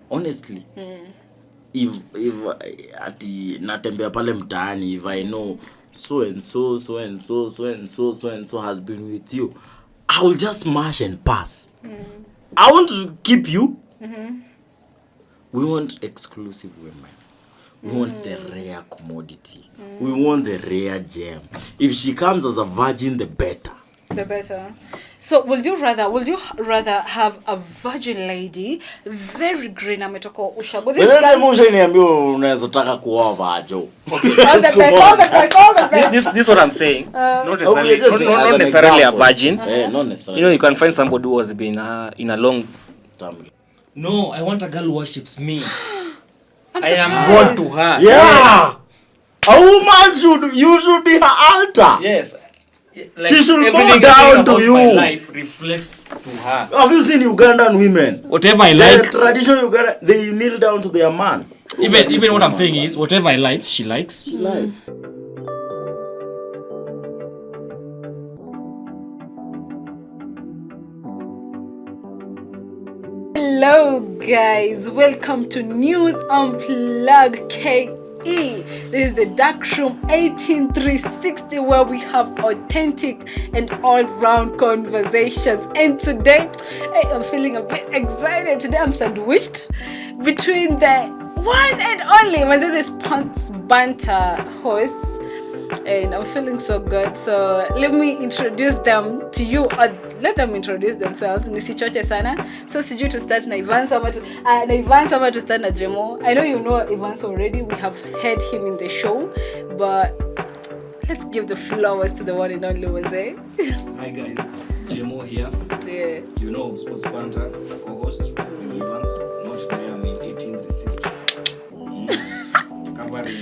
honestly, if ati natembea pale mtaani, if I know so and so has been with you, I will just smash and pass. I want to keep you. We want exclusive women. We want the rare commodity. We want the rare gem. If she comes as a virgin, the better. The better. So would you rather have a virgin lady, very green, ametoko ushago? This guy unaweza taka kuoa vajo. Okay. All the best. This is what I'm saying. Not necessarily a virgin. Not necessarily. You know, you can find somebody who has been in a long time. No, I want a girl who worships me. I am born to her. Yeah. A woman should be her altar. Yes. Like she should go down to you. My life reflects to her. Have you seen Ugandan women? Whatever I like. The traditional Uganda, they kneel down to their man. Even what I'm saying is, whatever I like, she likes. She likes. Hello guys, welcome to NewsunplugKE. This is the dark room 18360 where we have authentic and all-round conversations. And today, I'm feeling a bit excited. Today I'm sandwiched between the one and only this Pants Banter host. And I'm feeling so good. So let me introduce them to you, or let them introduce themselves. Nisichoche sana. So siju to start na Ivan sama to start na Jemo. I know you know Ivan already. We have had him in the show, but let's give the flowers to the one and only Wenze. Hi guys, Jemo here. Yeah. You know, Sports Banter co-host. Ivan's not sure I'm in 18360. Covering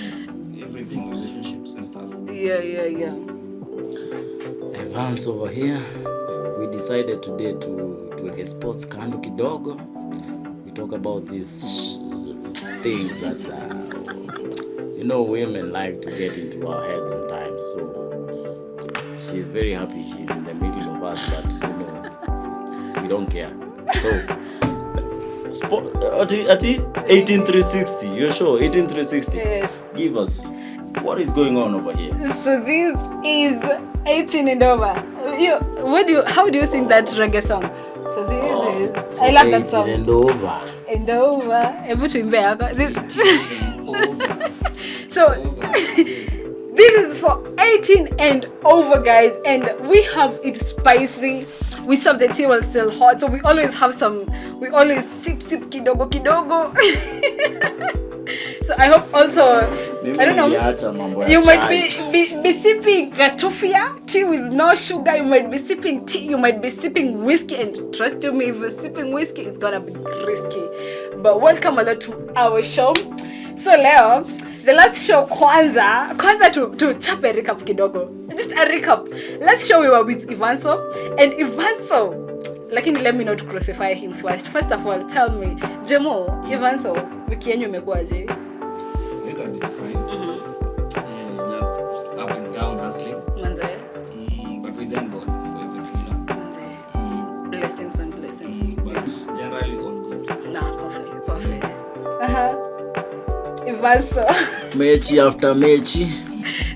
everything, relationships and stuff. Yeah. Evans over here. We decided today to get sports kando kidogo. We talk about these things that women like to get into our heads sometimes. So she's very happy she's in the middle of us, but we don't care. So at 18360, you're sure? 18360. Yes. Give us what is going on over here. So this is 18 and over. How do you sing that reggae song? So this is I love that song. 18 and over. And over. So this is for 18 and over, guys, and we have it spicy. We serve the tea while still hot, so we always sip kidogo. So I hope also, I don't know, you might be sipping gatufia, tea with no sugar. You might be sipping tea, you might be sipping whiskey, and trust me, if you're sipping whiskey, it's gonna be risky. But welcome a lot to our show. So Leo, the last show kwanza to chap a recap kidogo. Just a recap. Last show we were with Ivanso, and Ivanso, let me not crucify him first. First of all, tell me, Jemo, Ivanso, wiki yenyu imekuaje? You can define. Just up and down hustling. Manze. But we thank God for everything, Manze. Blessings on blessings. But generally all good. Nah, perfect. Ivanso. Mechi after mechi.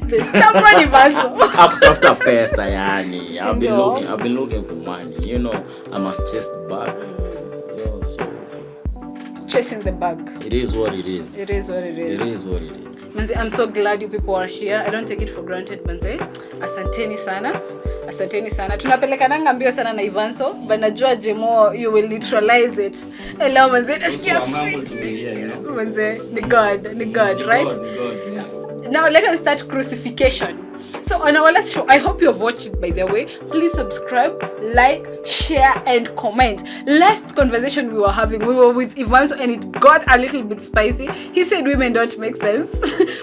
The stubborn Ivanso. After pesa, yani. I've been looking for money. I must chase the bag. So chasing the bag. It is what it is. It is what it is. Manze, I'm so glad you people are here. I don't take it for granted, Manze. Asanteni sana. Tunapelekananga mbio sana na Ivanso, but najua Jemo, you will neutralize it. Hello, Manze. I'm humble to be here, Manze, ni God, right? God, yeah. Now let us start crucifixion. So on our last show, I hope you have watched it, by the way. Please subscribe, like, share, and comment. Last conversation we were with Ivanso, and it got a little bit spicy. He said women don't make sense.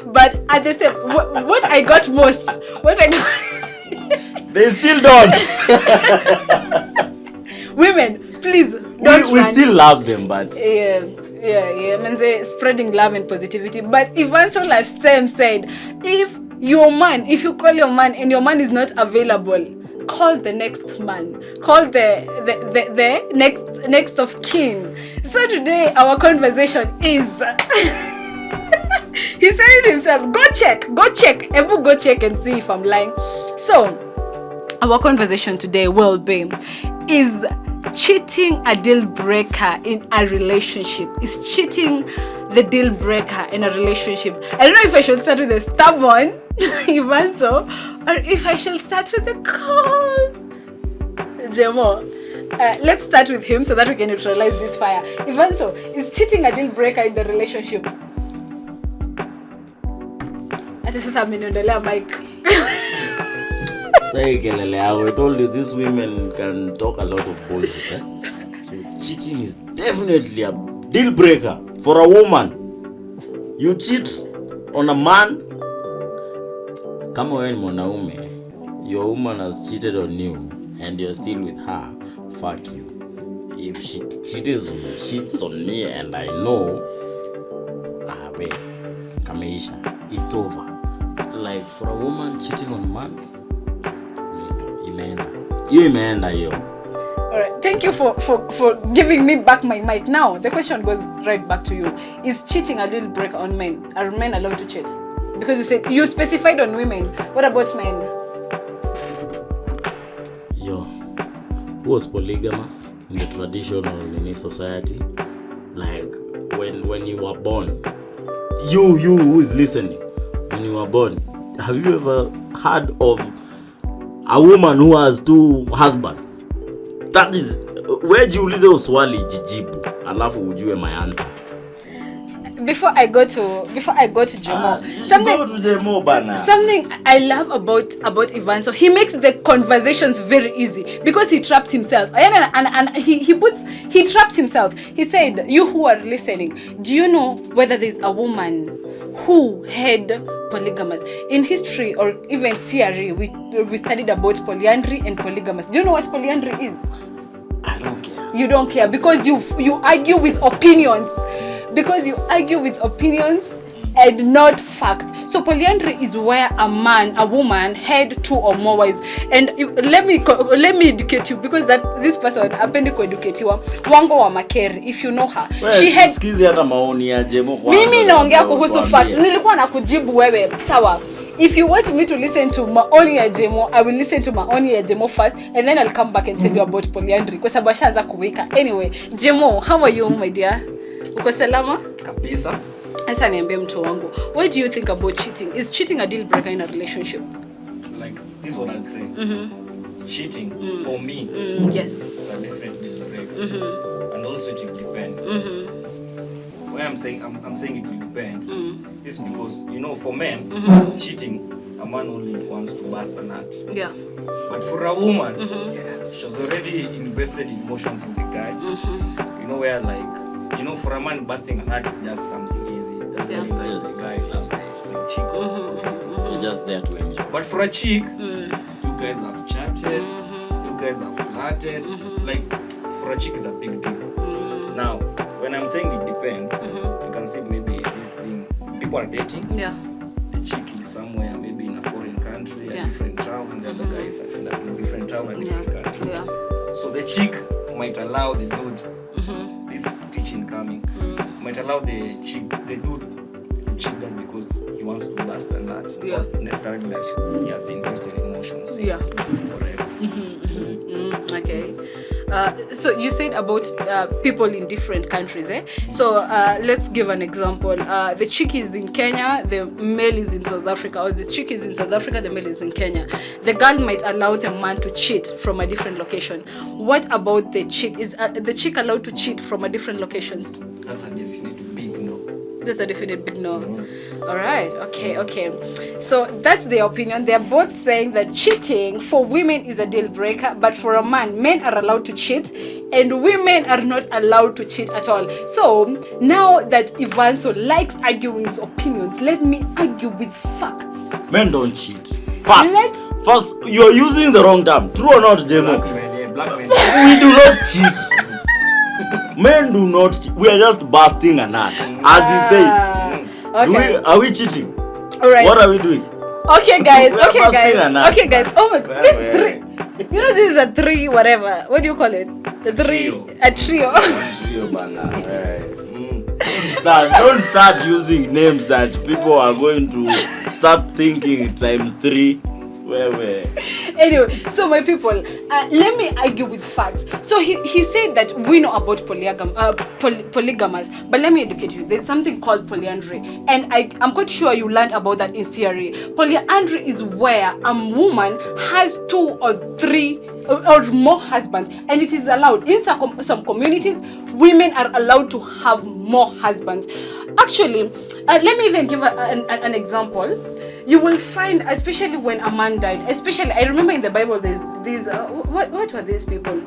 But at the same, what I got they still don't. Women, please don't. We still love them, but yeah. Manze, spreading love and positivity. But Ivanso last time said, if you call your man and your man is not available, call the next man, call the next of kin. So today our conversation is he said it himself, go check, Ebu, go check and see if I'm lying. So our conversation today will be, is cheating a deal breaker in a relationship? Is cheating the deal breaker in a relationship? I don't know if I should start with the stubborn Ivanso, or if I should start with the calm Jemo. Let's start with him so that we can neutralize this fire. Ivanso, is cheating a deal breaker in the relationship? Ati sasa ameniondolea mic. I told you these women can talk a lot of bullshit. So cheating is definitely a deal breaker for a woman. You cheat on a man. Kama wewe ni mwanaume, your woman has cheated on you and you're still with her, fuck you. If she cheats on me and I know, wait, kameisha, it's over. Like for a woman cheating on a man, imeenda hiyo. Alright, thank you for giving me back my mic. Now the question goes right back to you. Is cheating a deal breaker on men? Are men allowed to cheat? Because you said you specified on women. What about men? Who was polygamous in the traditional in society? Like when you were born, you who is listening, when you were born, have you ever heard of a woman who has 2 husbands? That is where you ulize uswali jijibu alafu ujue my answer. Before I go to Jemo, something I love about Ivan. So he makes the conversations very easy because he traps himself, and he traps himself. He said, "You who are listening, do you know whether there's a woman who had polygamous in history or even CRE? We studied about polyandry and polygamous. Do you know what polyandry is?" I don't care. You don't care because you argue with opinions. Because you argue with opinions and not fact. So polyandry is where a woman had 2 or more wives. And let me educate you, because this person happened to educate you. Wango wa Makeri, if you know her. Well, she had hata maoni ya Jemo kwa. Mimi naongea kuhusu facts. Nilikuwa nakujibu wewe. Sawa. If you want me to listen to maoni ya Jemo, I will listen to maoni ya Jemo first, and then I'll come back and tell you about polyandry. Kwa sababu ashaanza kuweka. Anyway, Jemo, how are you, my dear? Uko salama? Kabisa. Sasa niambie mtu wangu, what do you think about cheating? Is cheating a deal breaker in a relationship? Like, this is what I'd say. Cheating, for me, yes, it's a definite deal breaker. And also it will depend. Why I'm saying it will depend is because, for men, cheating, a man only wants to bust a nut. Yeah. But for a woman, she's already invested in emotions in the guy. Where for a man, busting a nut is just something easy. That's the guy loves the chick or anything. You're just there to enjoy. But for a chick, you guys have chatted, you guys have flirted. Like, for a chick is a big deal. Now, when I'm saying it depends, you can see maybe this thing, people are dating. Yeah. The chick is somewhere, maybe in a foreign country, a different town, and the other guy is in a different town, a different country. Yeah. So the chick might allow the dude, this teaching coming, might allow the dude to cheat just because he wants to bust a nut. Yeah. Not necessarily that he has invested in emotions. Yeah. Whatever. Okay. So you said about people in different countries, eh? So let's give an example. The chick is in Kenya, the male is in South Africa, or the chick is in South Africa, the male is in Kenya. The girl might allow the man to cheat from a different location. What about the chick? Is the chick allowed to cheat from a different locations? That's a definite big no. That's a definite big no. All right. Okay. So that's their opinion. They're both saying that cheating for women is a deal breaker, but for a man, men are allowed to cheat and women are not allowed to cheat at all. So now that Ivanso likes arguing with opinions, let me argue with facts. Men don't cheat. First, you're using the wrong term. True or not, Jemo? Black men. We do not cheat. Men do not cheat. We are just busting a nut. As he said. Okay. Are we cheating? All right. What are we doing? Okay, guys. We are busting a nut. Okay, guys. Oh my God. You know, this is a three, whatever. What do you call it? The three. A trio. Trio, bana. Don't start using names that people are going to start thinking times 3. Where? Anyway, so my people, let me argue with facts. So he said that we know about polygamous, but let me educate you. There's something called polyandry, and I'm quite sure you learned about that in theory. Polyandry is where a woman has 2 or 3 or more husbands, and it is allowed. In some communities, women are allowed to have more husbands. Actually, let me even give an example. You will find, especially when a man died, especially, I remember in the Bible, there's these, what were these people?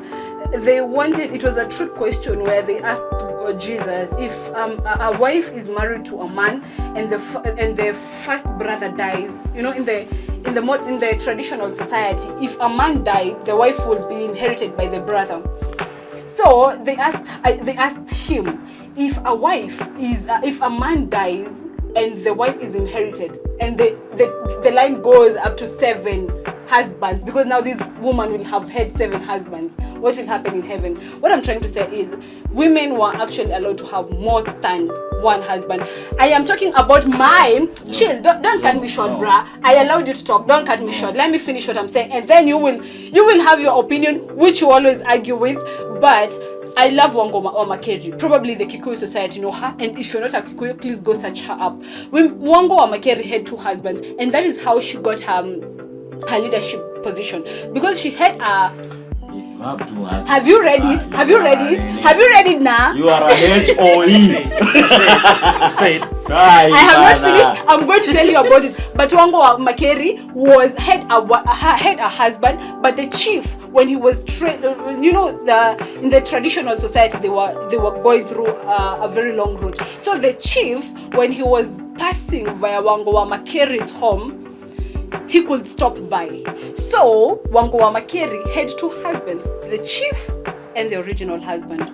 They wanted, it was a trick question where they asked Jesus if a wife is married to a man and the first brother dies, you know, in the traditional society, if a man died, the wife will be inherited by the brother. So they asked him if a man dies and the wife is inherited, and the line goes up to 7 husbands, because now this woman will have had 7 husbands. What will happen in heaven? What I'm trying to say is, women were actually allowed to have more than 1 husband. I am talking about chill. Don't cut me short, bruh. I allowed you to talk. Don't cut me short. Let me finish what I'm saying, and then you will have your opinion, which you always argue with. But I love Wangari Maathai. Probably the Kikuyu society know her, and if you're not a Kikuyu, please go search her up. Wangari Maathai had 2 husbands, and that is how she got her leadership position, because she had a. Have you read it? Have you read it? Have you read it now? You are a HOE. Say it. I have not finished. I'm going to tell you about it. But Wangari Maathai had a husband, but the chief, when he was in the traditional society, they were going through a very long route. So the chief, when he was passing via Wangari Maathai's home, he could stop by. So Wangari Maathai had 2 husbands, the chief and the original husband.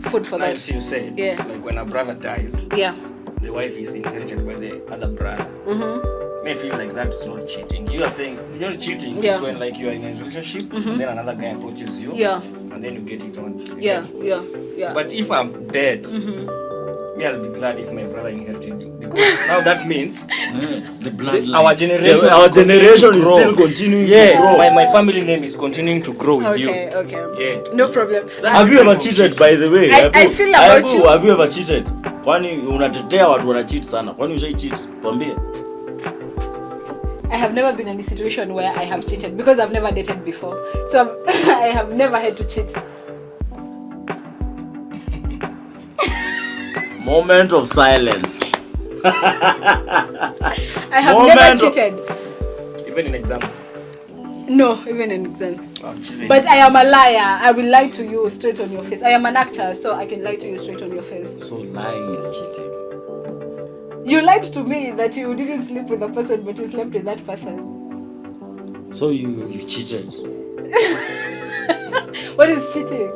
Food for that. As you said, like when a brother dies, the wife is inherited by the other brother. May feel like that's not cheating. You are saying cheating is when like you are in a relationship, and then another guy approaches you, and then you get it on. But if I'm dead, me, I'll be glad if my brother inherited you, because now that means the bloodline. Our generation is still continuing to grow. My family name is continuing to grow with you. Okay. No problem. Have you ever cheated, by the way? I feel about you. Have you ever cheated? Kwani unatetea watu wana cheat sana? Kwani ushai cheat? Tuambie. I have never been in a situation where I have cheated, because I've never dated before. So I have never had to cheat. Moment of silence. I have never cheated. Even in exams? No, even in exams. But I am a liar. I will lie to you straight on your face. I am an actor, so I can lie to you straight on your face. So lying is cheating. You lied to me that you didn't sleep with a person, but you slept with that person. So you cheated. What is cheating?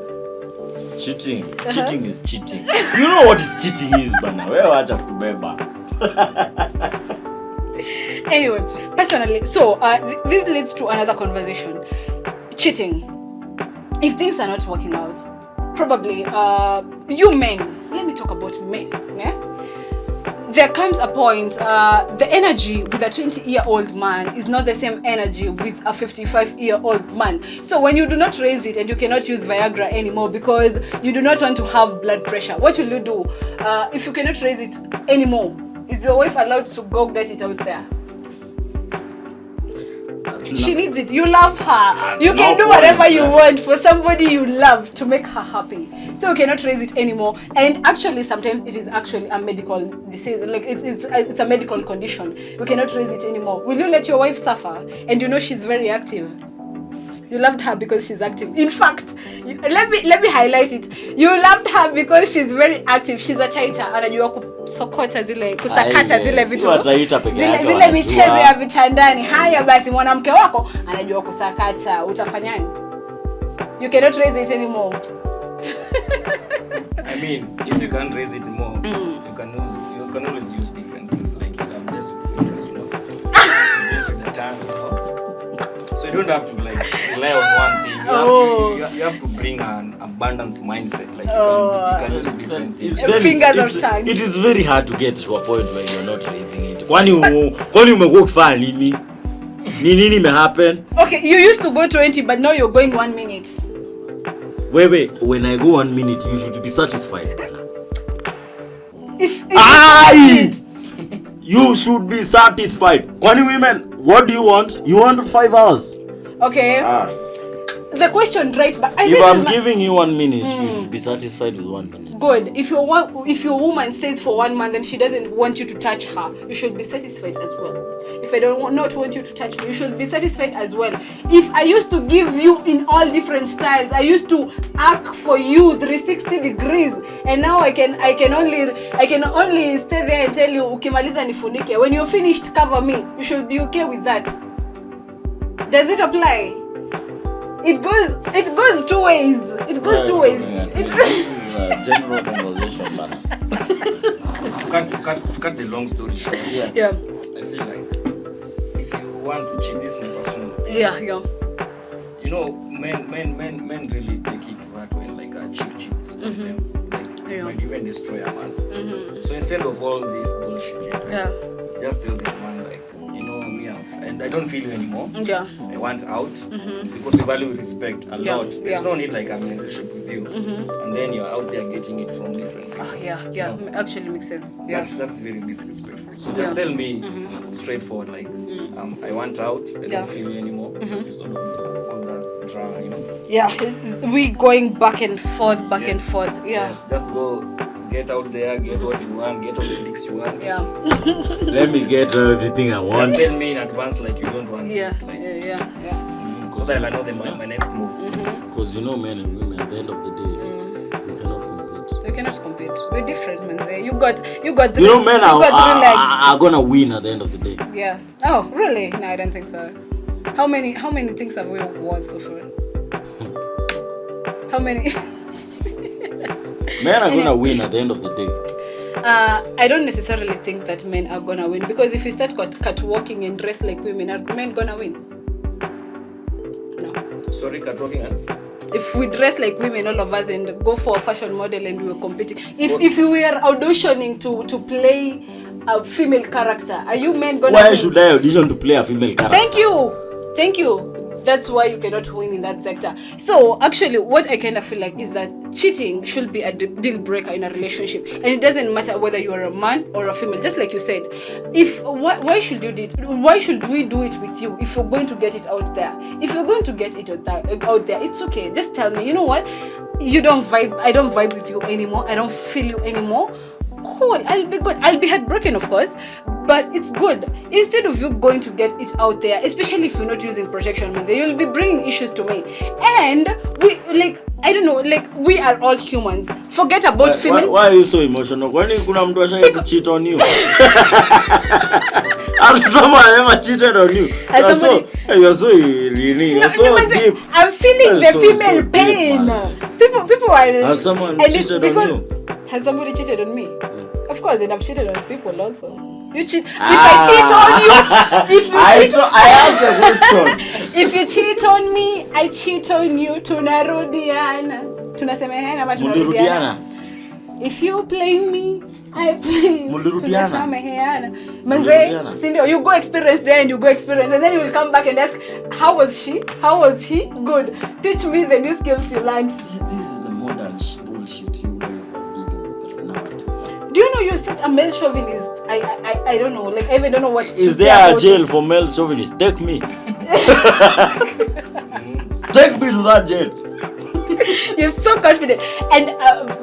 Cheating. Cheating is cheating. You know what is cheating is, bana. Wewe acha kubeba. Anyway, personally, so this leads to another conversation. Cheating. If things are not working out, probably you men. Let me talk about men. Yeah? There comes a point, the energy with a 20-year-old man is not the same energy with a 55-year-old man. So when you do not raise it and you cannot use Viagra anymore because you do not want to have blood pressure, what will you do? If you cannot raise it anymore, is your wife allowed to go get it out there? She needs it. You love her. You can do whatever you want for somebody you love to make her happy. So you cannot raise it anymore. And actually, sometimes it is actually a medical disease. Like it's a medical condition. You cannot raise it anymore. Will you let your wife suffer? And you know she's very active. You loved her because she's active. In fact, let me highlight it. You loved her because she's very active. She's a taita. Anajua kusokota zile, kusakata zile vitu. Zile michezo ya vitandani. Haya basi mwanamke wako anajua kusakata. Utafanyani? You cannot raise it anymore. I mean, if you can't raise it more, you can always use different things. Like you are blessed with fingers, you know. You're blessed with the tongue, you know. So you don't have to like rely on one thing. You have to bring an abundance mindset. Like you can use different things. Fingers of tongues. It is very hard to get to a point where you're not raising it. Kwani umekuwa ukifanya nini? Nini may happen? Okay, you used to go 20, but now you're going 1 minute. Wait, when I go 1 minute, you should be satisfied. If You should be satisfied. Kwani women, what do you want? You want 5 hours. Okay. The question, right? But if I'm giving you 1 minute, you should be satisfied with 1 minute. Good. If your woman stays for 1 month and she doesn't want you to touch her, you should be satisfied as well. If I not want you to touch me, you should be satisfied as well. If I used to give you in all different styles, I used to act for you 360 degrees, and now I can only stay there and tell you ukimaliza nifunike. When you're finished, cover me. You should be okay with that. Does it apply? It goes two ways. It goes two ways. This is a general conversation, man. To cut the long story short. Yeah. I feel like if you want to cheat, this is my personal opinion. Yeah. You know, men really take it to heart when like a chick cheats on them. Like might even destroy a man. So instead of all this bullshit, just tell the man like, you know, and I don't feel you anymore. Yeah. I want out because we value respect a lot. There's no need like I'm in a relationship with you, and then you're out there getting it from different people. Actually makes sense. Yeah. That's very disrespectful. So just tell me straightforward, like I want out. I don't feel you anymore. Instead of all that drama, you know. Yeah, we going back and forth. Yeah. Yes, just go. Get out there, get what you want, get all the dicks you want. Yeah. Let me get everything I want. Just tell me in advance like you don't want this. Like, so that I know my next move. Because you know, men and women, at the end of the day, we cannot compete. We cannot compete. We're different, man. You got the, you know, men are gonna win at the end of the day. Yeah. Oh, really? No, I don't think so. How many things have we won so far? How many? Men are gonna win at the end of the day. I don't necessarily think that men are gonna win, because if you start catwalking and dress like women, are men gonna win? No. Sorry, catwalking? If we dress like women, all of us, and go for a fashion model and we were competing, if we were auditioning to play a female character, are you men gonna win? Why should I audition to play a female character? Thank you. That's why you cannot win in that sector. So actually, what I kind of feel like is that cheating should be a deal breaker in a relationship, and it doesn't matter whether you are a man or a female. Just like you said, why should we do it with you if you're going to get it out there? If you're going to get it out there, it's okay. Just tell me, you know what? You don't vibe. I don't vibe with you anymore. I don't feel you anymore. Cool. I'll be good. I'll be heartbroken, of course, but it's good. Instead of you going to get it out there, especially if you're not using protection means, you'll be bringing issues to me. And we are all humans. Forget about female. Why are you so emotional? When you kuna mtu ashaye cheat on you? Has someone ever cheated on you? You're so deep. I'm feeling the female pain. Deep, people are. Has someone cheated on you? Has somebody cheated on me? Of course, and I've cheated on people also. You cheat. If I cheat on you, I asked the question. If you cheat on me, I cheat on you. Tunarudiana. Tunasemehana ama tunarudiana. If you play me, I play. Tunasamehana. Manze, Cindy, you go experience there and and then you will come back and ask, how was she? How was he? Good. Teach me the new skills you learned. This is the modern bullshit you guys are dealing with nowadays. Do you know you're such a male chauvinist? I don't know. Like, I even don't know what. Is there a jail for male chauvinists? Take me. Take me to that jail. You're so confident. And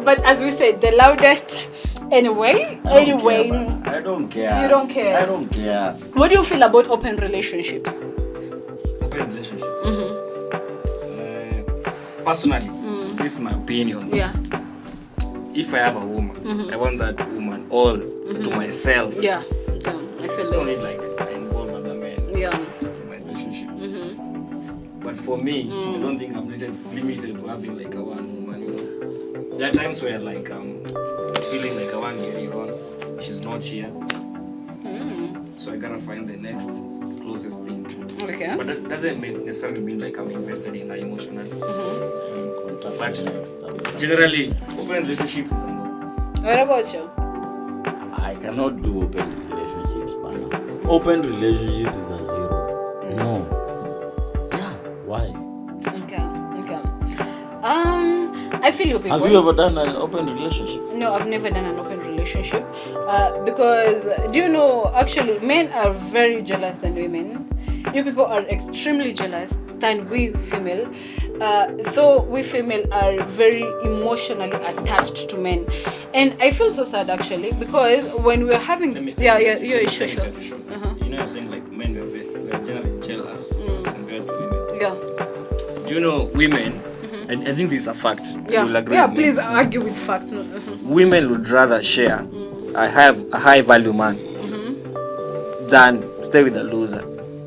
but as we said, the loudest. Anyway. I don't care. You don't care. I don't care. What do you feel about open relationships? Open relationships. Personally, this is my opinion. Yeah. If I have a woman, I want that woman all to myself. Yeah. I feel don't need like I involve other men in my relationship. But for me, I don't think I'm limited to having like a one woman. You know, there are times where like feeling like I want to get it on. She's not here, so I gotta find the next closest thing. Okay. But that doesn't necessarily mean like I'm invested in her emotionally. But generally, open relationships is a no. What about you? I cannot do open relationships, man. Open relationships is a 0. No. Yeah, why? Okay. I feel you people. Have you ever done an open relationship? No, I've never done an open relationship. Because, do you know, actually, men are very jealous than women. You people are extremely jealous than we female. So we female are very emotionally attached to men. And I feel so sad, actually, because when we're having... Sure. You know, you're saying like men we're generally jealous compared to women. Yeah. Do you know women? I think this is a fact. Yeah. You'll agree Yeah, with me. please argue with facts. Women would rather share a high value man than stay with a loser.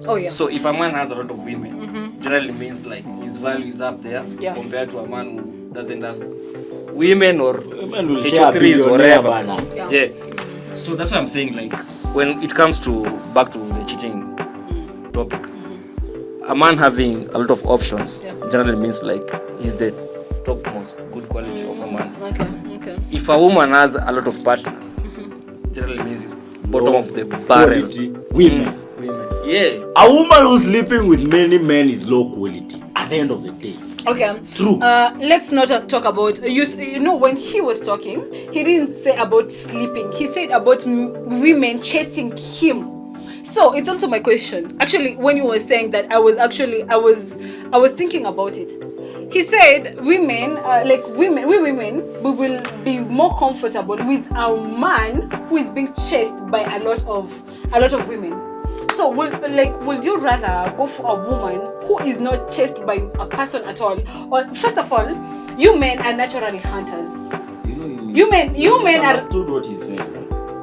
Oh, yeah. So if a man has a lot of women, generally means like his value is up there compared to a man who doesn't have women or Women will share HO3s or billionaire whatever. banner. Yeah. So that's what I'm saying. Like when it comes to back to the cheating topic, a man having a lot of options generally means like he's the topmost good quality of a man. Okay. If a woman has a lot of partners, generally means he's bottom of the barrel. Quality. Women. Yeah. A woman who's sleeping with many men is low quality at the end of the day. Okay. True. Let's not talk about you know, when he was talking, he didn't say about sleeping. He said about women chasing him. So it's also my question. Actually, when you were saying that, I was thinking about it. He said women, we women, we will be more comfortable with a man who is being chased by a lot of women. So would you rather go for a woman who is not chased by a person at all? Or first of all, you men are naturally hunters. You men are understood what he's saying.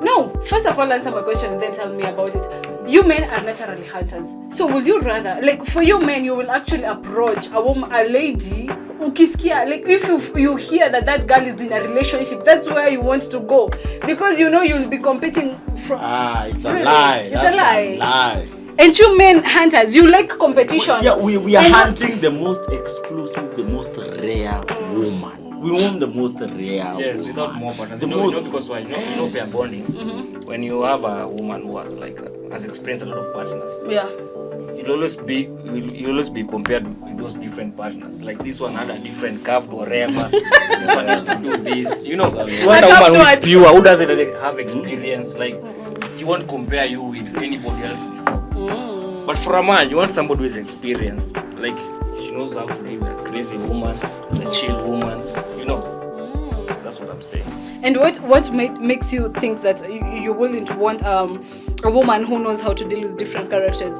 No, first of all, answer my question, then tell me about it. You men are naturally hunters. So would you rather, for you men, you will actually approach a lady, ukisikia, if you hear that girl is in a relationship, that's where you want to go. Because you know you'll be competing from... It's a lie. It's That's a lie. A lie. And you men hunters, you like competition. Yeah, we are hunting the most exclusive, the most rare woman. We want the most rare Yes, woman. without more partners. The You know most... because why? You know pair bonding. When you have a woman who has experienced a lot of partners, Yeah. you'll always be compared with those different partners. Like this one had a different curve or whatever. This one used to do this. You know, you want a woman who's pure, who doesn't have experience. Like he won't compare you with anybody else before. But for a man, you want somebody who is experienced. Like she knows how to deal with a crazy woman, a chill woman. You know, that's what I'm saying. And what makes you think that you're willing to want a woman who knows how to deal with different characters?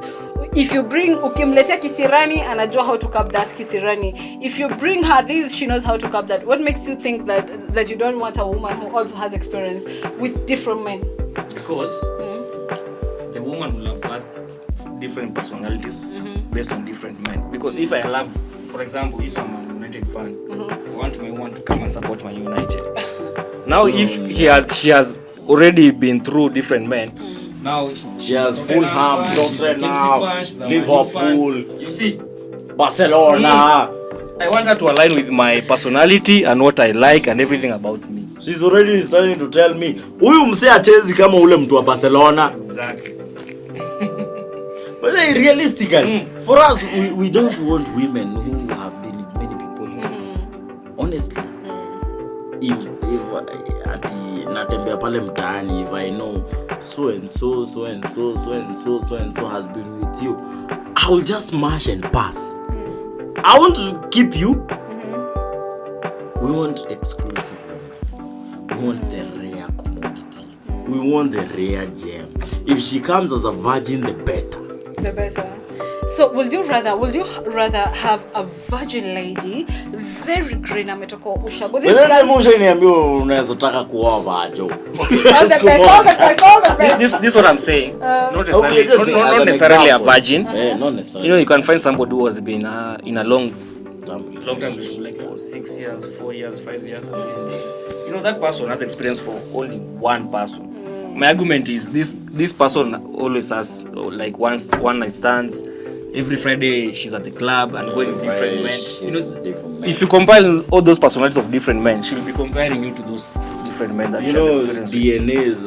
If you bring ukimletea kisirani, anajua how to cap that kisirani. If you bring her this, she knows how to cap that. What makes you think that you don't want a woman who also has experience with different men? Because the woman will have passed different personalities based on different men. Because if I love, for example, if I'm a United fan, I want my woman to come and support my United. Now, if she has already been through different men, now She has Fulham, Tottenham, Liverpool, you see, Barcelona. I want her to align with my personality and what I like and everything about me. She's already starting to tell me, huyu mse achezi kama ule mtu wa Barcelona. Exactly. But realistically, for us, we don't want women who have been with many people. Honestly, if natembea pale mtaani, if I know so and so has been with you, I will just smash and pass. I want to keep you. We want exclusive. We want the rare commodity. We want the rare gem. If she comes as a virgin, the better. The better. So would you rather have a virgin lady, very green, ametoka ushago? This Wewe mmoja niambia unaweza taka kuoa vajo. This what I'm saying. Not necessarily a virgin. Not necessarily. You know, you can find somebody who has been in a long time relationship, like for 6 years, 4 years, 5 years. You know, that person has experience for only one person. my argument is this person always has like one night stands. Every Friday she's at the club and going with different men. You know, if you compile all those personalities of different men, she'll be comparing you to those different men that she has experienced. DNAs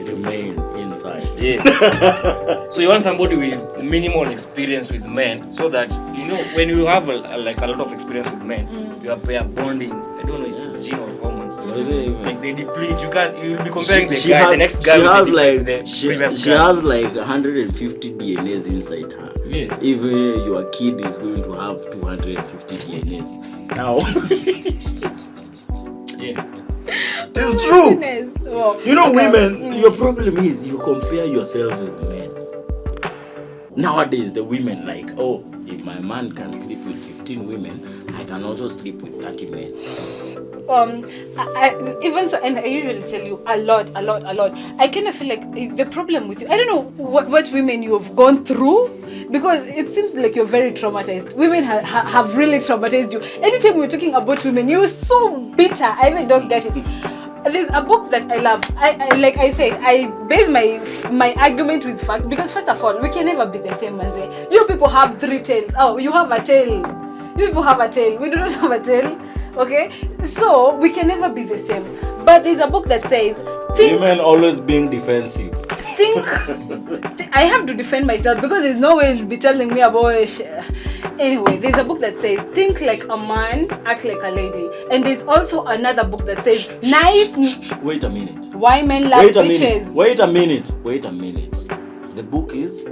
remain inside. Yeah. So you want somebody with minimal experience with men, so that you know when you have a lot of experience with men, you are bonding. I don't know if it's gene or hormones. Like they deplete. You'll be comparing the next guy with the previous guy. She has like 150 DNAs inside her. Yeah. Even your kid is going to have 250 DNAs. Now, Yeah. it's true. Goodness. Oh, You know, okay. women, your problem is you compare yourselves with men. Nowadays, the women like, oh, if my man can sleep with 15 women, I can also sleep with 30 men. I even so, and I usually tell you a lot. I kind of feel like the problem with you, I don't know what women you have gone through, because it seems like you're very traumatized. Women have really traumatized you. Anytime we're talking about women, you're so bitter. I even don't get it. There's a book that I love. I like I said, I base my argument with facts, because first of all, we can never be the same, man. You people have 3 tails. Oh, you have a tail. You people have a tail. We do not have a tail. Okay, so we can never be the same. But there's a book that says, Women always being defensive. I have to defend myself, because there's no way you'll be telling me about anyway. There's a book that says, think like a man, act like a lady. And there's also another book that says, Wait a minute. Why men love bitches. Wait a minute. The book is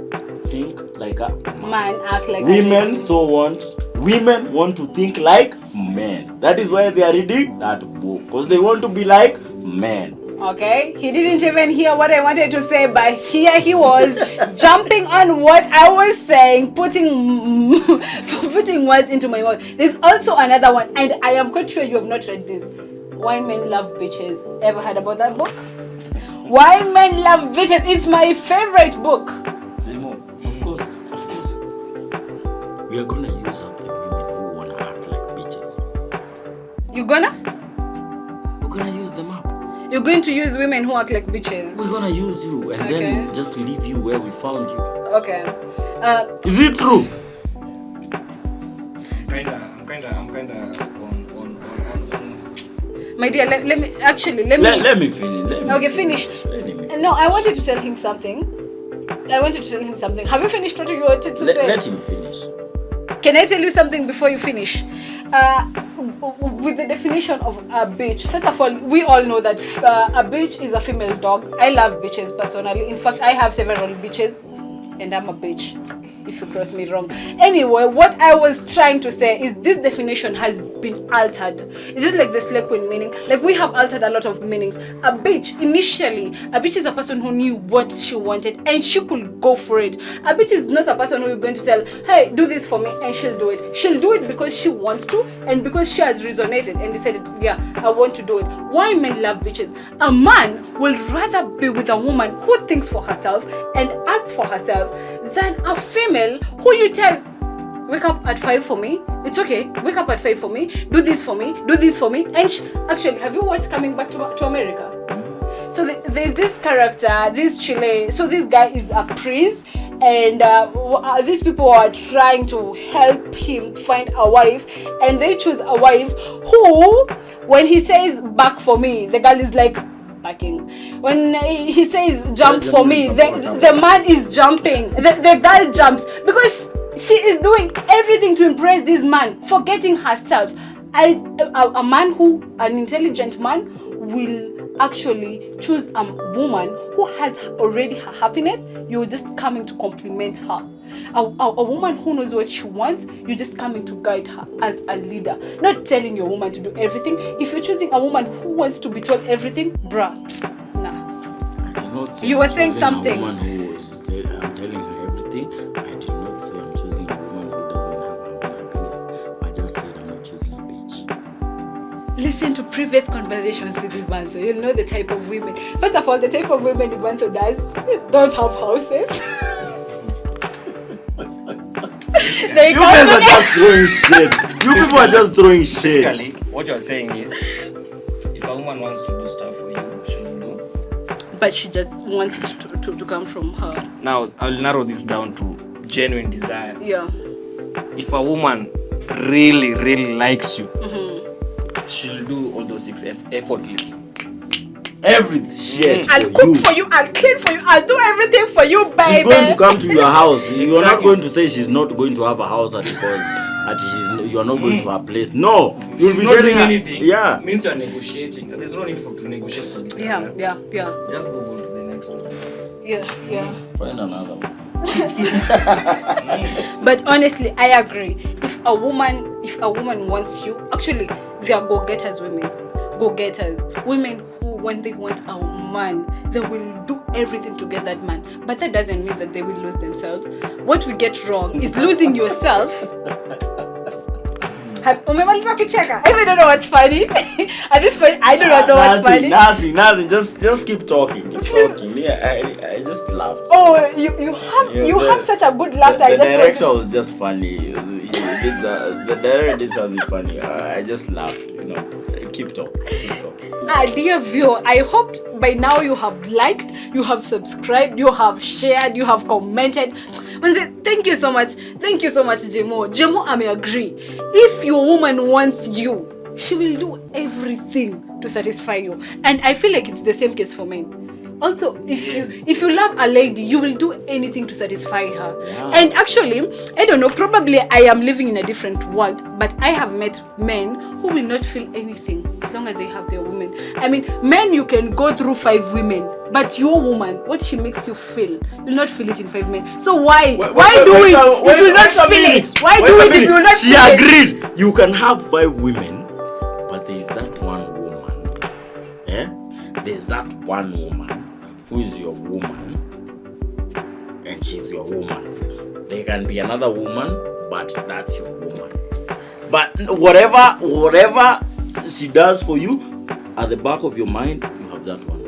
think like a Man, act like women a lady. Women want to think like men. That is why they are reading that book, because they want to be like men. Okay, he didn't even hear what I wanted to say, but here he was jumping on what I was saying, putting words into my mouth. There's also another one, and I am quite sure you have not read this. Why Men Love Bitches. Ever heard about that book? Why Men Love Bitches. It's my favorite book. Zemo, of course. We are gonna use up the women who wanna act like bitches. We're gonna use them up. You're going to use women who act like bitches. We're gonna use you and then just leave you where we found you. Okay. Is it true? I'm kinda on. My dear, let me Let me finish. Okay, finish. No, I wanted to tell him something. Have you finished what you wanted to say? Let him finish. Can I tell you something before you finish? With the definition of a bitch, first of all, we all know that a bitch is a female dog. I love bitches personally. In fact, I have several bitches, and I'm a bitch if you cross me wrong. Anyway, what I was trying to say is this definition has been altered. It's just like the slay queen meaning. Like, we have altered a lot of meanings. A bitch, initially, a bitch is a person who knew what she wanted and she could go for it. A bitch is not a person who you're going to tell, hey, do this for me, and she'll do it. She'll do it because she wants to and because she has resonated and decided, yeah, I want to do it. Why men love bitches? A man will rather be with a woman who thinks for herself and acts for herself than a female who you tell, wake up at 5 for me. It's okay. Wake up at 5 for me. Do this for me. And actually, have you watched Coming Back to America? So there's this character, this Chile. So this guy is a prince, and these people are trying to help him find a wife, and they choose a wife who, when he says back for me, the girl is like backing. When he says jump for me, the man is jumping. The girl jumps because she is doing everything to impress this man, forgetting herself. A man an intelligent man will actually choose a woman who has already her happiness. You're just coming to compliment her. A woman who knows what she wants, you're just coming to guide her as a leader, not telling your woman to do everything. If you're choosing a woman who wants to be told everything, bruh, nah. You were saying something. A woman who I'm telling her everything. I did not say I'm choosing a woman who doesn't have her own happiness. I just said I'm not choosing a bitch. Listen to previous conversations with Ivanso. You'll know the type of women. First of all, the type of women Ivanso does don't have houses. You guys are just throwing shit. You people are just throwing shit. Basically, what you're saying is, if a woman wants to do stuff for you, she'll do. but she just wants it to come from her. Now, I'll narrow this down to genuine desire. Yeah. If a woman really, really likes you, she'll do all those things effortlessly. Every shit. I'll cook for you, I'll clean for you, I'll do everything for you, baby. She's going to come to your house. You're not Exactly. going to say she's not going to have a house you're not going to her place. No. You'll She's be not telling doing her, anything. yeah. Means you're negotiating. There's no need to negotiate for this. Yeah. Just move on to the next one. Yeah. Find another one. But honestly, I agree. If a woman wants you, actually, they are go-getters women. Go-getters. Women who, when they want a man, they will do everything to get that man. But that doesn't mean that they will lose themselves. What we get wrong is losing yourself. I even don't know what's funny. At this point, I do not know what's funny. Nothing. Just keep talking. Yeah, I just laughed. Oh, you have such a good laughter. The director was just funny. The director did something funny. I just laughed. Keep talking. Dear viewer, I hope by now you have liked, you have subscribed, you have shared, you have commented. Thank you so much. Thank you so much, Jemo. Jemo, I may agree. If your woman wants you, she will do everything to satisfy you. And I feel like it's the same case for men. Also, if you love a lady, you will do anything to satisfy her. Yeah. And actually, I don't know, probably I am living in a different world, but I have met men who will not feel anything as long as they have their women. I mean, men, you can go through 5 women, but your woman, what she makes you feel, you'll not feel it in 5 men. So why do it if you not feel it? Why do it if you not feel it? She agreed. You can have 5 women, but there is that one woman. There's that one woman who is your woman, and she's your woman. There can be another woman, but that's your woman. But whatever she does for you, at the back of your mind, you have that one.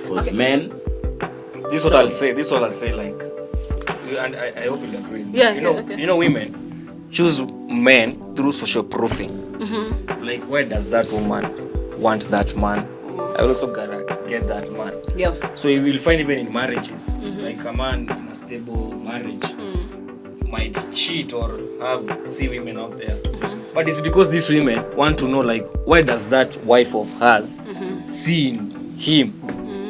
Because men. This is what I'll say. Like, and I hope you agree. Yeah. You know, women choose men through social proofing. Like, where does that woman want that man? I also gotta get that man. Yeah. So you will find even in marriages, like a man in a stable marriage might cheat or see women out there. But it's because these women want to know, like, where does that wife of hers see in him?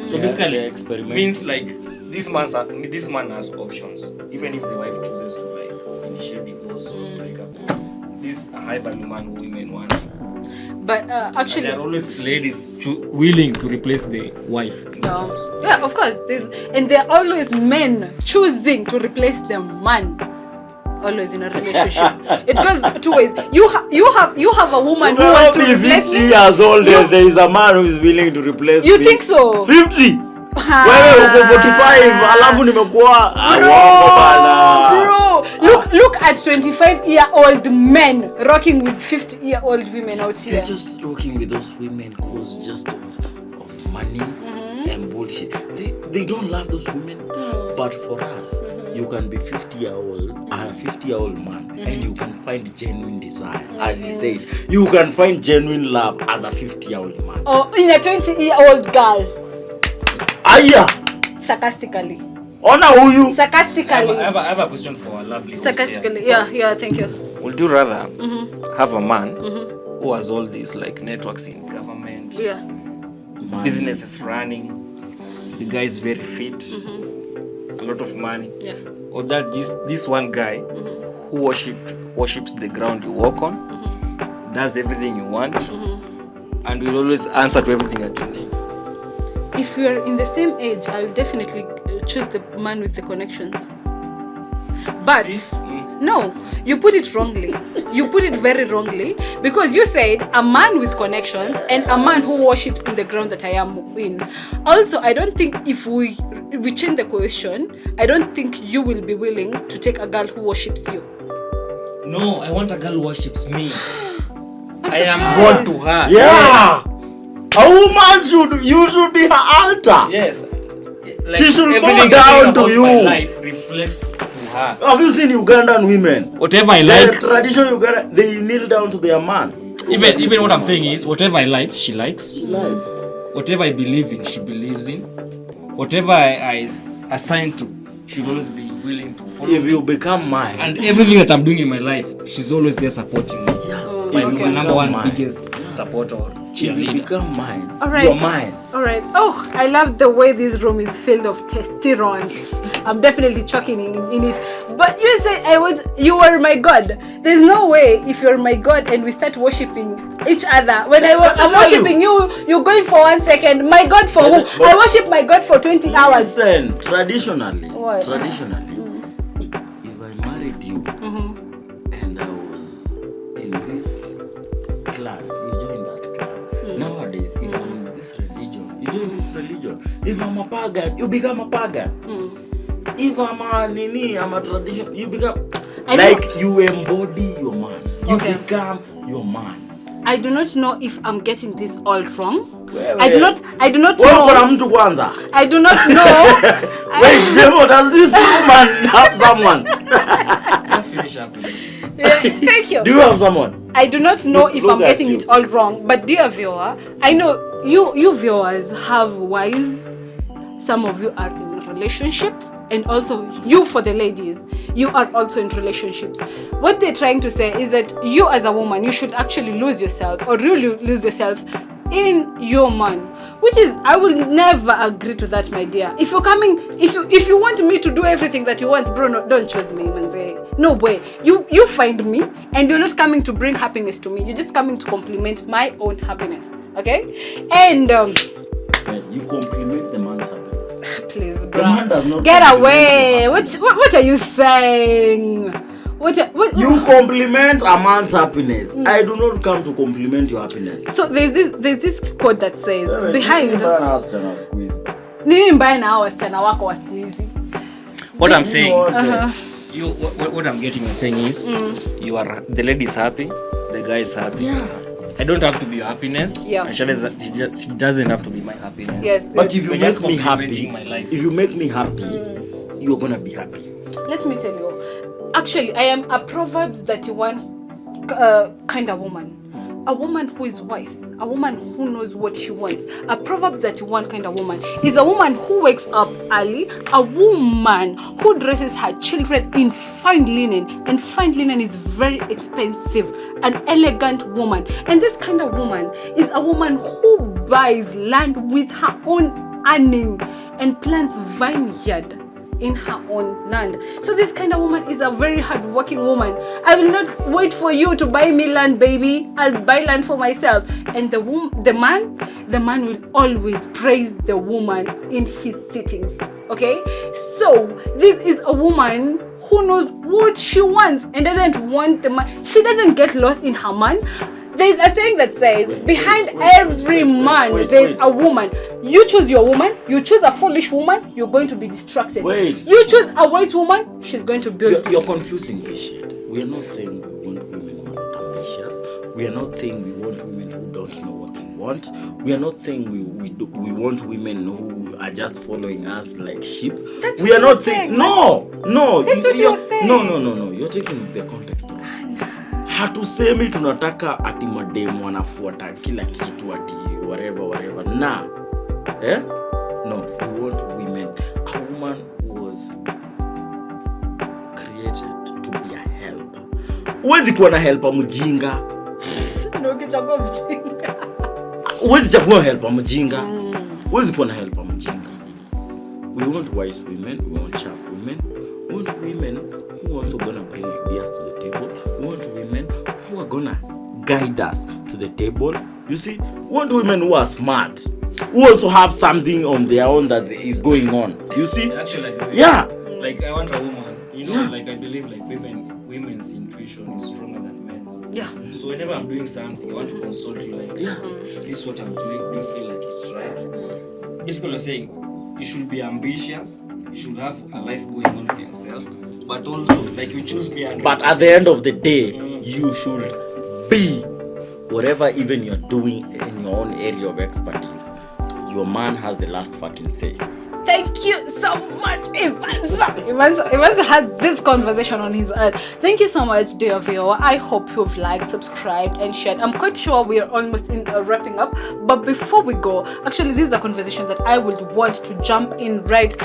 So basically, means like this man has options. Even if the wife chooses to like initiate divorce or break up, this a high value man who women want. But actually, there are always ladies willing to replace the wife in that house. Yeah, of course. And there are always men choosing to replace the man. Always in a relationship, it goes 2 ways. You have a woman who wants to replace 50 years old. There is a man who is willing to replace. You think so? 50. Wewe uko 45 alafu nimekuwa bro. Look at 25-year-old men rocking with 50-year-old women out here. They're just rocking with those women cause just of money and bullshit. They don't love those women. But for us, you can be 50-year-old man, and you can find genuine desire. As he said, you can find genuine love as a 50-year-old man. Or in a 20-year-old girl. Aya! Sarcastically. Ona huyu. Sarcastically. I have a question for a lovely host. Sarcastically. Yeah, thank you. Would you rather have a man who has all these like networks in government, businesses running, the guy is very fit, a lot of money, or that this one guy who worships the ground you walk on, does everything you want, and will always answer to everything that you need? If we are in the same age, I will definitely choose the man with the connections. But no, you put it wrongly. You put it very wrongly, because you said a man with connections and a man who worships in the ground that I am in. Also, I don't think if we change the question, I don't think you will be willing to take a girl who worships you. No, I want a girl who worships me. I am born to her. Yeah. A woman should be her altar. Yes. Like, she should everything bow down to about you. My life reflects to her. Have you seen Ugandan women? Whatever I like. The tradition Uganda, they kneel down to their man. Even what I'm saying is, whatever I like, she likes. Whatever I believe in, she believes in. whatever I assign to, she'll always be willing to follow. If you become mine, And everything that I'm doing in my life, she's always there supporting me. My number one biggest supporter or if you cheerleader. become mine, All right. you're mine. All right. Oh, I love the way this room is filled of testosterone. I'm definitely choking in it. But you said you were my God. There's no way if you're my God and we start worshiping each other. When I'm worshiping you, you're going for 1 second. My God for who? I worship my God for 20 hours. Listen, traditionally, What? if I married you and I was in this club, you join that club. Nowadays, if I'm in this religion, you join this religion. If I'm a pagan, you become a pagan. If I'm a tradition, you become you embody your man. You become your man. I do not know if I'm getting this all wrong. Wait. I do not know. I do not know. Wait, Demo, does this woman have someone? Let's finish up with this. Thank you. Do you have someone? I do not know if I'm Look at getting you. it all wrong, but dear viewer, I know you viewers have wives. Some of you are in relationships, and also you, for the ladies, you are also in relationships. What they're trying to say is that you as a woman, you should actually lose yourself, or really lose yourself in your man, which is, I will never agree to that, my dear. If you're coming, if you want me to do everything that you want, bro, no, don't choose me, manze. No way. You find me, and you're not coming to bring happiness to me. You're just coming to compliment my own happiness, okay? And You compliment the man's happiness. please, The bro, man does not get compliment away. your What are you saying? What? You compliment a man's happiness. I do not come to compliment your happiness. So there's this quote that says behind What I'm saying, Uh-huh. what I'm getting and saying is, you are the lady is happy, the guy is happy. Yeah. I don't have to be your happiness. Yeah. And she doesn't have to be my happiness. Yes. But if you You're just make me happy, complimenting my life. if you make me happy, you're gonna be happy. Let me tell you. Actually, I am a Proverbs 31 kind of woman. A woman who is wise, a woman who knows what she wants. A Proverbs 31 kind of woman is a woman who wakes up early, a woman who dresses her children in fine linen, and fine linen is very expensive, an elegant woman. And this kind of woman is a woman who buys land with her own earning and plants vineyard in her own land. So this kind of woman is a very hardworking woman. I will not wait for you to buy me land, baby. I'll buy land for myself. And the man will always praise the woman in his sittings. Okay? So this is a woman who knows what she wants and doesn't want the man. She doesn't get lost in her man. There's a saying that says, behind every man, there's a woman. You choose your woman, you choose a foolish woman, you're going to be distracted. You choose a wise woman, she's going to build. You're confusing this shit. We are not saying we want women who are not ambitious. We are not saying we want women who don't know what they want. We are not saying we want women who are just following us like sheep. That's we what are not you're saying saying. no. That's what you're saying. No. You're taking the context wrong. Hatusemi tunataka ati mademu wanafuata kila kitu ati whatever. Nah. No, we want women. A woman was created to be a helper. Huwezi kuwa na helper mjinga. No, kichagua mjinga. Huwezi chagua helper mjinga. Huwezi kuwa na helper mjinga. We want wise women, we want sharp women. We want women who also gonna bring ideas to the table. We want women who are gonna guide us to the table. You see, we want women who are smart, who also have something on their own that is going on. You see? Actually, Yeah. Like I want a woman, like I believe like women's intuition is stronger than men's. Yeah. So whenever I'm doing something, I want to consult you like, this is what I'm doing. Do you feel like it's right? Basically, you're saying you should be ambitious. You should have a life going on for yourself, but also like you choose me. But at the end of the day, you should be whatever even you're doing in your own area of expertise. Your man has the last fucking say. Thank you so much, Evans has this conversation on his earth. Thank you so much, dear viewer. I hope you've liked, subscribed, and shared. I'm quite sure we are almost in wrapping up. But before we go, actually, this is a conversation that I would want to jump in right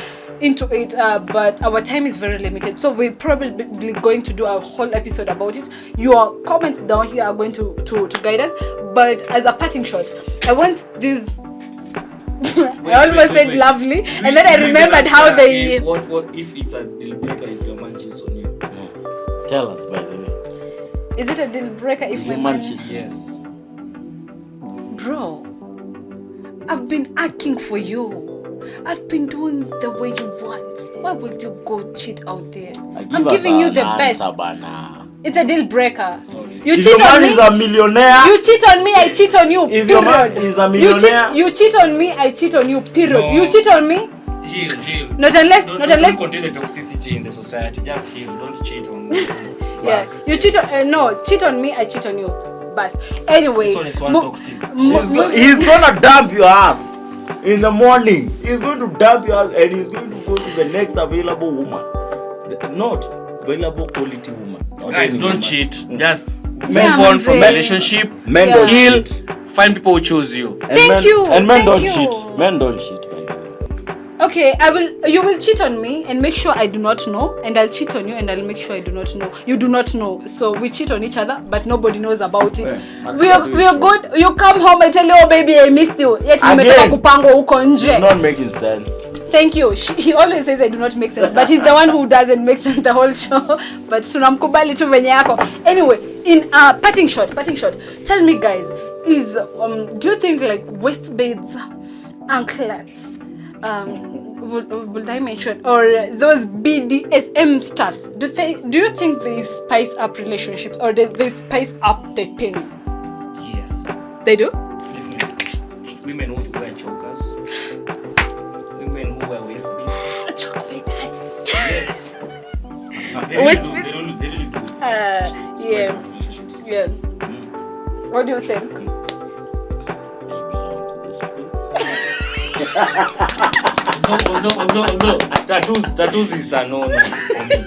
into it, but our time is very limited, so we're probably going to do a whole episode about it. Your comments down here are going to guide us. But as a parting shot, I want this. I almost said lovely, and then I remembered how they. What if it's a deal breaker if your man cheats on you? Tell us, by the way. Is it a deal breaker if Your my man cheats? Yes. Bro, I've been asking for you. I've been doing the way you want. Why would you go cheat out there? I'm giving you the best. It's a deal breaker. Okay. You If cheat your man on me. is a millionaire, You cheat on me, I cheat on you. if your man period. is a millionaire, You cheat on me, I cheat on you. Period. No. You cheat on me. Heal. Not unless. Don't continue the toxicity in the society. Just heal. Don't cheat on me. Yeah. You cheat on. No, cheat on me, I cheat on you. Bas. Anyway. This one is one toxic. he's gonna dump your ass in the morning. He's going to dump your ass and he's going to go to the next available woman. Not available quality woman. Not Guys, any don't woman. cheat. Just move Yeah, on from man. relationship. Men Yeah. don't Heal. cheat. Find people who choose you. And Thank you. And men Thank don't you. cheat. Men don't cheat, by the way. Okay, you will cheat on me and make sure I do not know, and I'll cheat on you and I'll make sure I do not know. You do not know. So we cheat on each other, but nobody knows about it. Yeah, We are good. You come home, I tell you, oh baby, I missed you. Yet nimetoka kupangwa huko nje. It's not making sense. Thank you. He always says I do not make sense, but he's the one who doesn't make sense the whole show. But tunamkubali tu venye yako. Anyway, in parting shot. Tell me, guys, is do you think like waist beads, anklets, would I mention, or those BDSM stuffs? Do you think they spice up relationships, or they spice up the thing? Yes. They do. Definitely. Women who wear chokers. Women who wear waist beads. Yes. They Waist really do. They really do. Yeah. Spice up relationships. Yeah. What do you think? They belong to the streets. No. Tattoos is a no for me.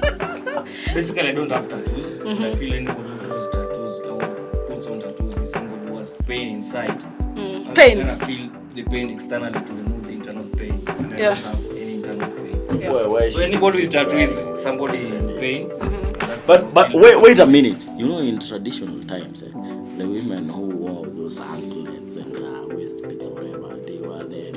Basically, I don't have tattoos. I feel anybody who does tattoos or puts on tattoos is somebody who has pain inside. Pain. And I feel the pain externally to remove the internal pain. And I Yeah. don't have any internal pain. Yeah. So anybody with tattoo is somebody in pain. That's But okay. wait a minute. You know, in traditional times, the women who wore those anklets and waist beads or whatever, they were the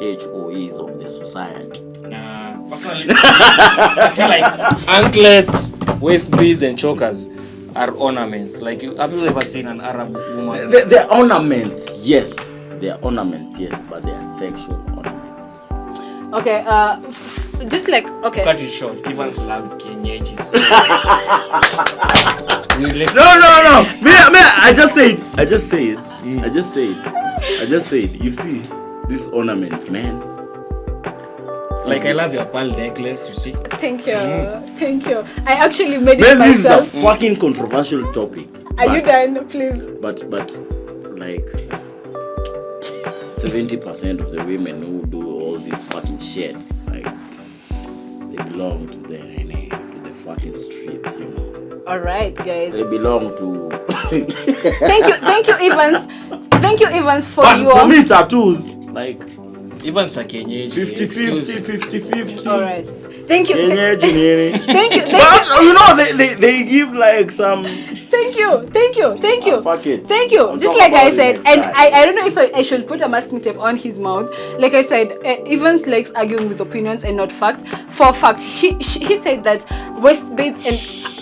HOEs of the society. Nah, personally, I feel like anklets, waist beads, and chokers are ornaments. Like, have you ever seen an Arab woman? They're ornaments, yes. They're ornaments, yes, but they are sexual ornaments. Okay. Just like okay. Cut it short. Evans loves kienyeji. So No. Me, I just said. You see, these ornaments, man. Like, I love your pearl necklace, you see. Thank you. I actually made it Man, this is a myself. fucking controversial topic. Are you done, please? But like 70% of the women who do all these fucking shit, like they belong to the fucking streets, you know. All right, guys. They belong to. Thank you, Evans, for But your. for me, tattoos like Evans a kienyeji. 50-50. All right. Thank you. Kenyeji nini. Thank you. But you know they give like some. Thank you. Fuck it. Thank you. I'll Just talk like I about it said, next and time. I don't know if I should put a masking tape on his mouth. Like I said, Evans likes arguing with opinions and not facts. For a fact, he said that waist beads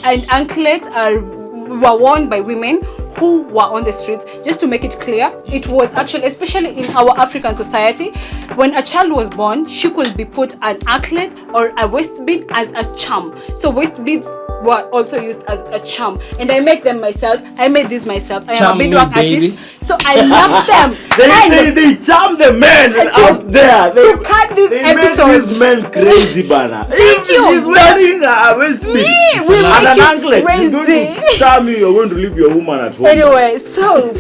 and anklets were worn by women who were on the streets. Just to make it clear, it was actually, especially in our African society, when a child was born, she could be put an anklet or a waist bead as a charm. So waist beads were also used as a charm, and I make them myself. I made these myself. I am Charm a me, beadwork baby. artist, so I love them. They charm the men out there. to cut this they episode. make these men crazy, bana. Thank you. She's wearing a waist bead we and make an you anklet. She's going crazy. to charm you. You're going to leave your woman at home. Anyway, so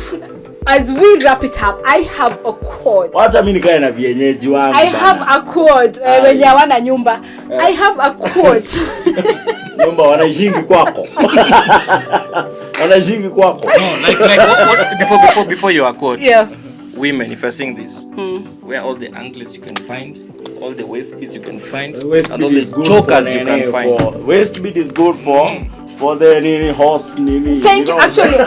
as we wrap it up, I have a quote. Wacha mimi nikae na vienyeji wangu. I have a quote. Wenye hawana nyumba. I have a quote. Nyumba wanaishingi kwako. Wanaishingi kwako. No, what before your quote. Yeah. Women, if you're seeing this, where all the anklets you can find, all the waist beads you can find, Waist and all bead the is good chokers for you can find. Waist bead is good for the nini horse nini. Thank you. Actually,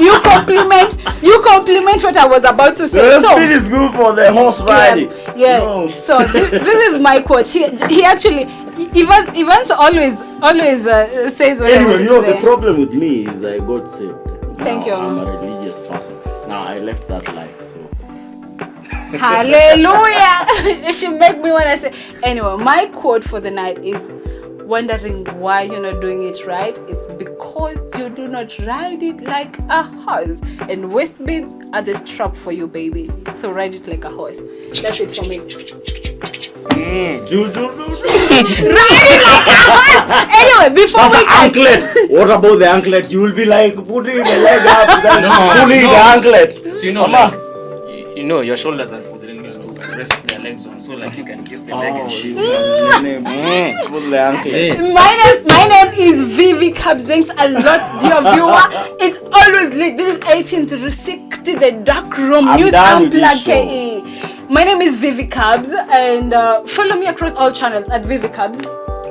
you compliment what I was about to say. Waist bead is good for the horse riding. Yeah. You know. So this is my quote. He actually Evans always says what I Anyway, want you to know say. the problem with me is I got saved. Thank you. I'm a religious person. Now I left that life. So Hallelujah. She make me wanna say. Anyway, my quote for the night is, wondering why you're not doing it right, it's because you do not ride it like a horse. And waist beads are the strap for you, baby. So ride it like a horse. That's it for me. Ride it like a horse. Anyway, before that's we an anklet. What about the anklet? You will be like putting the leg up, then pulling the anklet. So you know, like, you know, your shoulders are for the ladies to rest their legs on, so like you can kiss the leg and shit. Pull the anklet. My name is Vivi Cubs. Thanks a lot, dear viewer. It's always lit. This is 1860, the dark room. I'm done with this NewsunplugKE. My name is Vivi Cubs, and follow me across all channels at Vivi Cubs.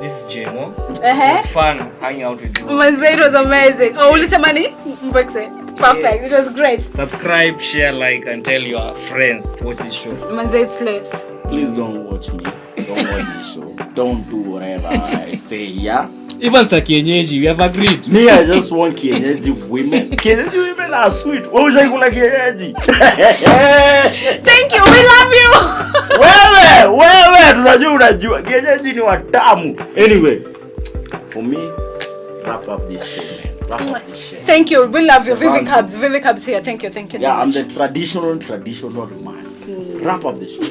This is JMO. Uh-huh. It's fun hanging out with you. Manze, it was amazing. Oh, listen, money. Perfect. It was great. Subscribe, share, like, and tell your friends to watch this show. Manze, it's late. Please don't watch me. Don't watch this show. Don't do whatever I say, yeah? Even sa kienyeji, we have agreed. Me, I just want kienyeji women. Kienyeji women are sweet. What was I like kienyeji? Thank you. We love you. Wewe, tunajua. Kienyeji ni watamu. Anyway, for me, wrap up this show, man. Wrap up this show. Thank you. We love you. Vivi Cubs. Vivi Cubs here. Thank you so much. I'm the traditional man. Wrap up the show.